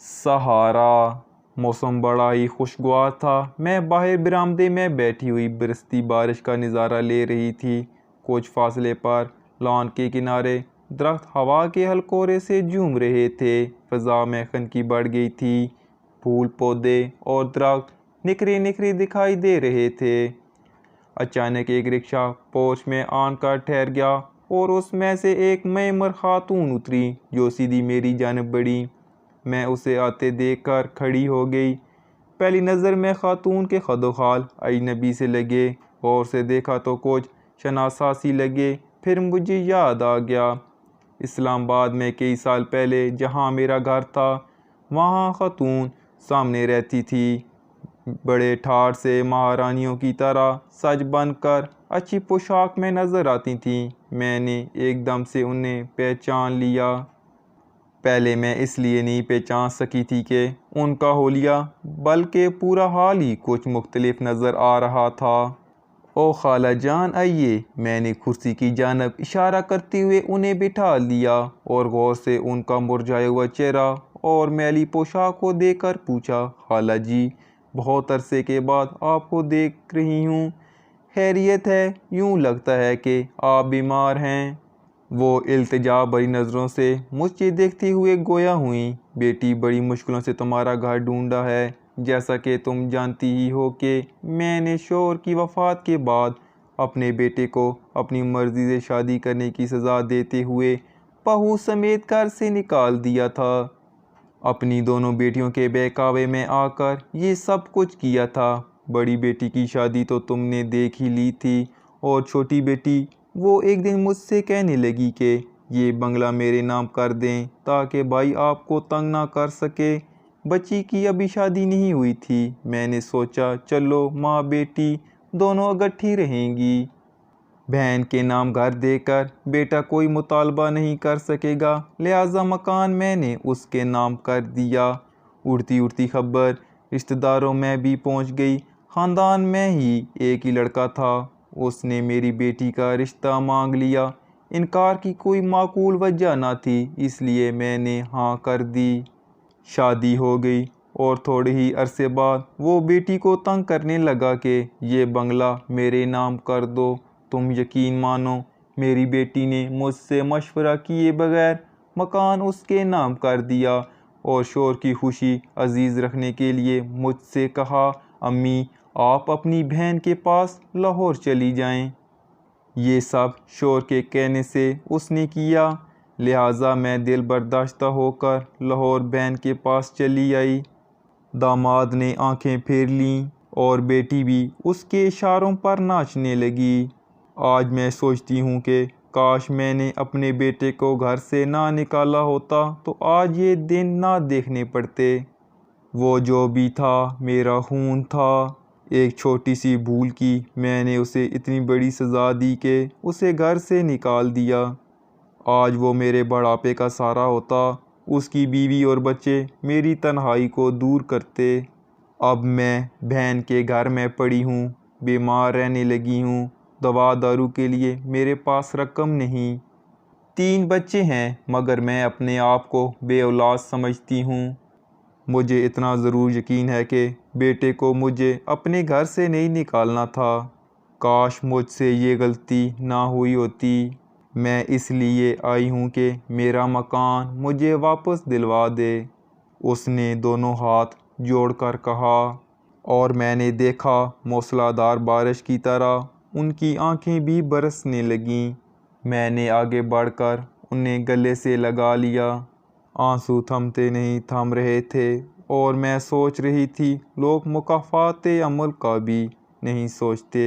सहारा। मौसम बड़ा ही खुशगवार था। मैं बाहर बरामदे में बैठी हुई बरसती बारिश का नज़ारा ले रही थी। कुछ फासले पर लॉन के किनारे दरख्त हवा के हलकोरे से झूम रहे थे। फ़ज़ा में खनकी बढ़ गई थी। फूल पौधे और दरख्त निखरे निखरे दिखाई दे रहे थे। अचानक एक रिक्शा पोर्च में आकर ठहर गया और उसमें से एक मयमर खातून उतरी जो सीधी मेरी जानब बढ़ी। मैं उसे आते देखकर खड़ी हो गई। पहली नज़र में खातून के खदोखाल अजनबी से लगे। गौर से देखा तो कुछ शनासा सी लगे। फिर मुझे याद आ गया इस्लामाबाद में कई साल पहले जहाँ मेरा घर था वहाँ खातून सामने रहती थी। बड़े ठाठ से महारानियों की तरह सज बनकर अच्छी पोशाक में नज़र आती थीं। मैंने एकदम से उन्हें पहचान लिया। पहले मैं इसलिए नहीं पहचान सकी थी कि उनका होलिया, बल्कि पूरा हाल ही कुछ मुख्तलिफ नज़र आ रहा था। ओ खाला जान आइए। मैंने कुर्सी की जानब इशारा करते हुए उन्हें बिठा लिया और गौर से उनका मुरझाया हुआ चेहरा और मैली पोशाक को देखकर पूछा, खाला जी, बहुत अरसे के बाद आपको देख रही हूँ, खैरियत है? यूँ लगता है कि आप बीमार हैं। वो इल्तिजा भरी नज़रों से मुझे देखते हुए गोया हुई, बेटी, बड़ी मुश्किलों से तुम्हारा घर ढूंढा है। जैसा कि तुम जानती ही हो कि मैंने शौहर की वफ़ात के बाद अपने बेटे को अपनी मर्ज़ी से शादी करने की सज़ा देते हुए बहू समेत घर से निकाल दिया था। अपनी दोनों बेटियों के बहकावे में आकर ये सब कुछ किया था। बड़ी बेटी की शादी तो तुमने देख ही ली थी और छोटी बेटी, वो एक दिन मुझसे कहने लगी कि ये बंगला मेरे नाम कर दें ताकि भाई आपको तंग ना कर सके। बच्ची की अभी शादी नहीं हुई थी। मैंने सोचा चलो माँ बेटी दोनों इकट्ठी रहेंगी। बहन के नाम घर देकर बेटा कोई मुतालबा नहीं कर सकेगा, लिहाजा मकान मैंने उसके नाम कर दिया। उड़ती उड़ती खबर रिश्तेदारों में भी पहुंच गई। ख़ानदान में ही एक ही लड़का था। उसने मेरी बेटी का रिश्ता मांग लिया। इनकार की कोई माकूल वजह न थी, इसलिए मैंने हाँ कर दी। शादी हो गई और थोड़े ही अरसे बाद वो बेटी को तंग करने लगा कि ये बंगला मेरे नाम कर दो। तुम यकीन मानो, मेरी बेटी ने मुझसे मशवरा किए बगैर मकान उसके नाम कर दिया और शौहर की खुशी अजीज़ रखने के लिए मुझसे कहा, अम्मी आप अपनी बहन के पास लाहौर चली जाएं। ये सब शौहर के कहने से उसने किया, लिहाजा मैं दिल बर्दाश्ता होकर लाहौर बहन के पास चली आई। दामाद ने आंखें फेर लीं और बेटी भी उसके इशारों पर नाचने लगी। आज मैं सोचती हूँ कि काश मैंने अपने बेटे को घर से ना निकाला होता तो आज ये दिन ना देखने पड़ते। वो जो भी था मेरा खून था। एक छोटी सी भूल की मैंने उसे इतनी बड़ी सज़ा दी कि उसे घर से निकाल दिया। आज वो मेरे बढ़ापे का सहारा होता, उसकी बीवी और बच्चे मेरी तन्हाई को दूर करते। अब मैं बहन के घर में पड़ी हूँ, बीमार रहने लगी हूँ। दवा दारू के लिए मेरे पास रकम नहीं। 3 बच्चे हैं मगर मैं अपने आप को बेऔलाद समझती हूँ। मुझे इतना ज़रूर यकीन है कि बेटे को मुझे अपने घर से नहीं निकालना था। काश मुझसे ये गलती ना हुई होती। मैं इसलिए आई हूँ कि मेरा मकान मुझे वापस दिलवा दे। उसने दोनों हाथ जोड़कर कहा और मैंने देखा मूसलाधार बारिश की तरह उनकी आंखें भी बरसने लगीं। मैंने आगे बढ़कर उन्हें गले से लगा लिया। आंसू थमते नहीं थम रहे थे और मैं सोच रही थी लोग मुकाफ़ाते अमल का भी नहीं सोचते।